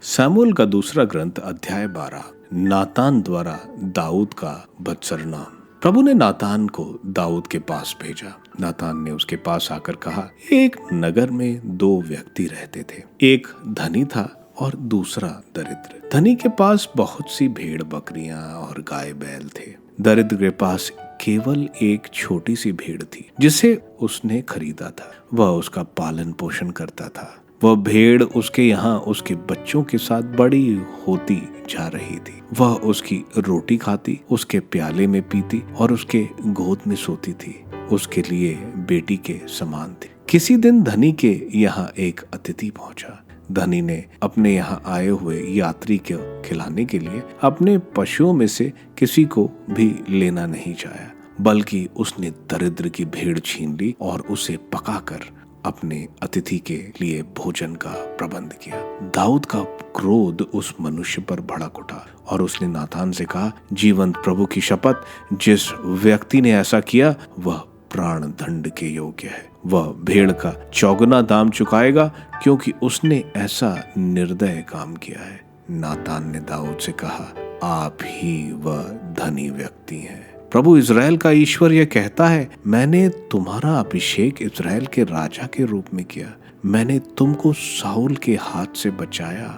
सामुएल का दूसरा ग्रंथ अध्याय 12। नातान द्वारा दाऊद का बदसरनाम। प्रभु ने नातान को दाऊद के पास भेजा। नातान ने उसके पास आकर कहा, एक नगर में दो व्यक्ति रहते थे, एक धनी था और दूसरा दरिद्र। धनी के पास बहुत सी भेड़ बकरियां और गाय बैल थे। दरिद्र के पास केवल एक छोटी सी भेड़ थी जिसे उसने खरीदा था। वह उसका पालन पोषण करता था। वह भेड़ उसके यहाँ उसके बच्चों के साथ बड़ी होती जा रही थी। वह उसकी रोटी खाती, उसके प्याले में पीती और उसके गोद में सोती थी। उसके लिए बेटी के समान थी। किसी दिन धनी के यहाँ एक अतिथि पहुंचा। धनी ने अपने यहाँ आए हुए यात्री को खिलाने के लिए अपने पशुओं में से किसी को भी लेना नहीं चाहा, बल्कि उसने दरिद्र की भेड़ छीन ली और उसे पकाकर अपने अतिथि के लिए भोजन का प्रबंध किया। दाऊद का क्रोध उस मनुष्य पर भड़क उठा और उसने नातान से कहा, जीवंत प्रभु की शपथ, जिस व्यक्ति ने ऐसा किया वह प्राण दंड के योग्य है। वह भेड़ का चौगुना दाम चुकाएगा, क्योंकि उसने ऐसा निर्दय काम किया है। नातान ने दाऊद से कहा, आप ही वह धनी व्यक्ति हैं। प्रभु इज़राइल का ईश्वर यह कहता है, मैंने तुम्हारा अभिषेक इज़राइल के राजा के रूप में किया। मैंने तुमको साउल के हाथ से बचाया।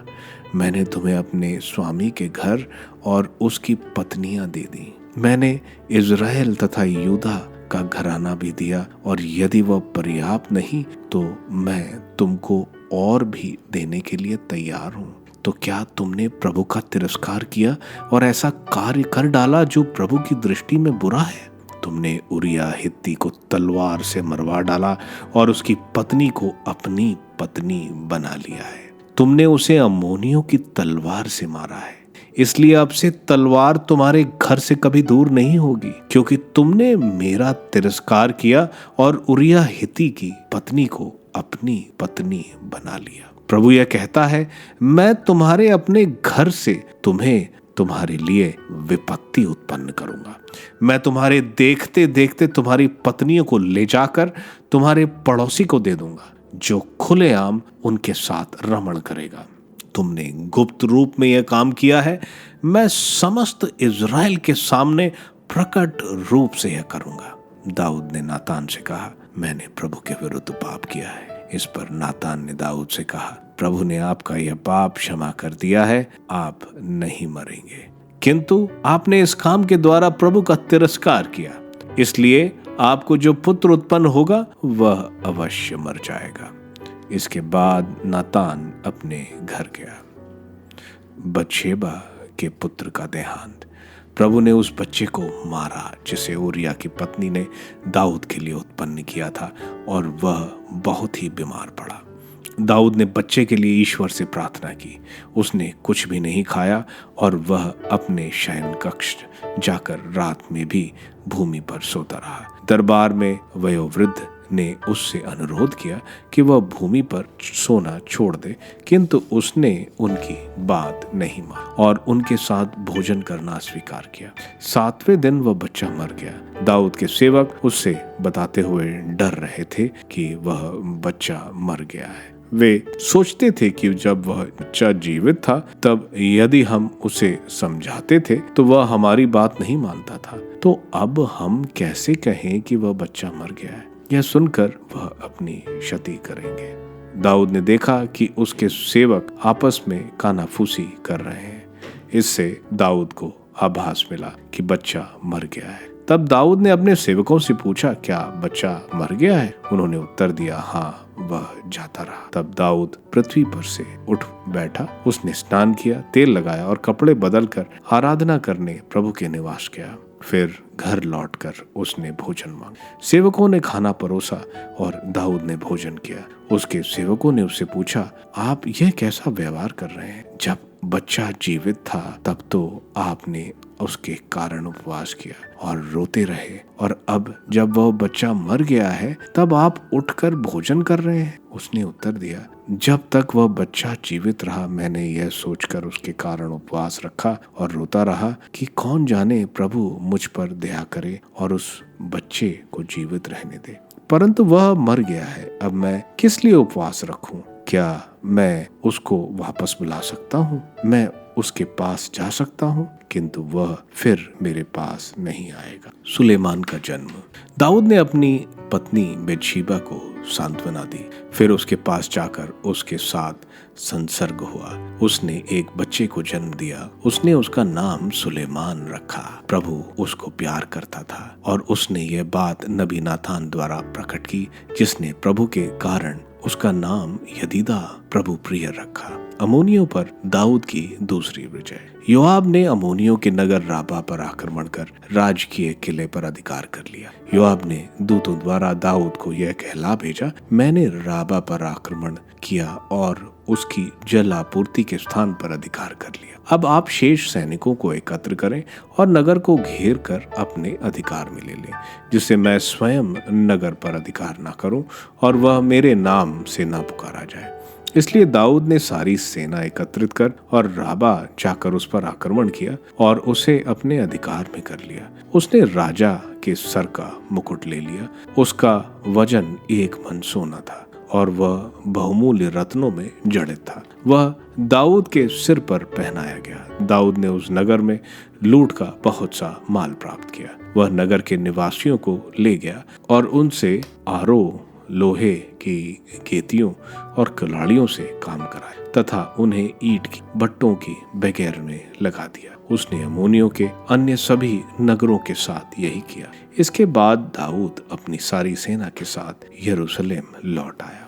मैंने तुम्हें अपने स्वामी के घर और उसकी पत्नियां दे दी। मैंने इज़राइल तथा यूदा का घराना भी दिया, और यदि वह पर्याप्त नहीं तो मैं तुमको और भी देने के लिए तैयार हूँ। तो क्या तुमने प्रभु का तिरस्कार किया और ऐसा कार्य कर डाला जो प्रभु की दृष्टि में बुरा है? तुमने उरिया हित्ती को तलवार से मरवा डाला और उसकी पत्नी को अपनी पत्नी बना लिया है। तुमने उसे अम्मोनियों की तलवार से मारा है। इसलिए अब से तलवार तुम्हारे घर से कभी दूर नहीं होगी, क्योंकि तुमने मेरा तिरस्कार किया और उरिया हित्ती की पत्नी को अपनी पत्नी बना लिया। प्रभु यह कहता है, मैं तुम्हारे अपने घर से तुम्हारे लिए विपत्ति उत्पन्न करूंगा। मैं तुम्हारे देखते देखते तुम्हारी पत्नियों को ले जाकर तुम्हारे पड़ोसी को दे दूंगा, जो खुलेआम उनके साथ रमण करेगा। तुमने गुप्त रूप में यह काम किया है। मैं समस्त इज़राइल के सामने प्रकट रूप से यह करूंगा। दाऊद ने नातान से कहा, मैंने प्रभु के विरुद्ध पाप किया है। इस पर नातान ने दाऊद से कहा, प्रभु ने आपका यह पाप क्षमा कर दिया है, आप नहीं मरेंगे। किंतु आपने इस काम के द्वारा प्रभु का तिरस्कार किया, इसलिए आपको जो पुत्र उत्पन्न होगा वह अवश्य मर जाएगा। इसके बाद नातान अपने घर गया। बतशेबा के पुत्र का देहांत। प्रभु ने उस बच्चे को मारा जिसे उरिया की पत्नी ने दाऊद के लिए उत्पन्न किया था, और वह बहुत ही बीमार पड़ा। दाऊद ने बच्चे के लिए ईश्वर से प्रार्थना की। उसने कुछ भी नहीं खाया और वह अपने शयन कक्ष जाकर रात में भी भूमि पर सोता रहा। दरबार में वयोवृद्ध ने उससे अनुरोध किया कि वह भूमि पर सोना छोड़ दे, किंतु उसने उनकी बात नहीं मानी और उनके साथ भोजन करना स्वीकार किया। 7वें दिन वह बच्चा मर गया। दाऊद के सेवक उससे बताते हुए डर रहे थे कि वह बच्चा मर गया है। वे सोचते थे कि जब वह बच्चा जीवित था तब यदि हम उसे समझाते थे तो वह हमारी बात नहीं मानता था, तो अब हम कैसे कहें कि वह बच्चा मर गया है? यह सुनकर वह अपनी क्षति करेंगे। दाऊद ने देखा कि उसके सेवक आपस में कानाफूसी कर रहे हैं। इससे दाऊद को आभास मिला कि बच्चा मर गया है। तब दाऊद ने अपने सेवकों से पूछा, क्या बच्चा मर गया है? उन्होंने उत्तर दिया, हाँ, वह जाता रहा। तब दाऊद पृथ्वी पर से उठ बैठा। उसने स्नान किया, तेल लगाया और कपड़े बदलकर आराधना करने प्रभु के निवास गया। फिर घर लौटकर उसने भोजन मांगा। सेवकों ने खाना परोसा और दाऊद ने भोजन किया। उसके सेवकों ने उससे पूछा, आप यह कैसा व्यवहार कर रहे हैं? जब बच्चा जीवित था तब तो आपने उसके कारण उपवास किया और रोते रहे, और अब जब वह बच्चा मर गया है तब आप उठकर भोजन कर रहे हैं। उसने उत्तर दिया, जब तक वह बच्चा जीवित रहा मैंने यह सोचकर उसके कारण उपवास रखा और रोता रहा कि कौन जाने प्रभु मुझ पर दया करे और उस बच्चे को जीवित रहने दे। परंतु वह मर गया है, अब मैं किस लिए उपवास रखूं? क्या मैं उसको वापस बुला सकता हूँ? मैं उसके पास जा सकता हूँ, किंतु वह फिर मेरे पास नहीं आएगा। सुलेमान का जन्म। दाऊद ने अपनी पत्नी बेतशीबा को सांत्वना दी, फिर उसके पास जाकर उसके साथ संसर्ग हुआ। उसने एक बच्चे को जन्म दिया। उसने उसका नाम सुलेमान रखा। प्रभु उसको प्यार करता था और उसने यह बात नबी नातान द्वारा प्रकट की, जिसने प्रभु के कारण उसका नाम यदीदा प्रभु प्रिय रखा। अमोनियों पर दाऊद की दूसरी विजय। योआब ने अमोनियों के नगर राबा पर आक्रमण कर राजकीय किले पर अधिकार कर लिया। योआब ने दूतों द्वारा दाऊद को यह कहला भेजा, मैंने राबा पर आक्रमण किया और उसकी जल आपूर्ति के स्थान पर अधिकार कर लिया। अब आप शेष सैनिकों को एकत्र करें और नगर को घेर कर अपने अधिकार में ले लें, जिससे मैं स्वयं नगर पर अधिकार न करूं और वह मेरे नाम से न पुकारा जाए। इसलिए दाऊद ने सारी सेना एकत्रित कर और राबा जाकर उस पर आक्रमण किया और उसे अपने अधिकार में कर लिया। उसने राजा के सर का मुकुट ले लिया। उसका वजन 1 मन सोना था और वह बहुमूल्य रत्नों में जड़ित था। वह दाऊद के सिर पर पहनाया गया। दाऊद ने उस नगर में लूट का बहुत सा माल प्राप्त किया। वह नगर के निवासियों को ले गया और उनसे आरो, लोहे की गेतियों और कुल्हाड़ियों से काम कराया तथा उन्हें ईंट की भट्टों की बगैर में लगा दिया। उसने अम्मोनियों के अन्य सभी नगरों के साथ यही किया। इसके बाद दाऊद अपनी सारी सेना के साथ यरूशलेम लौट आया।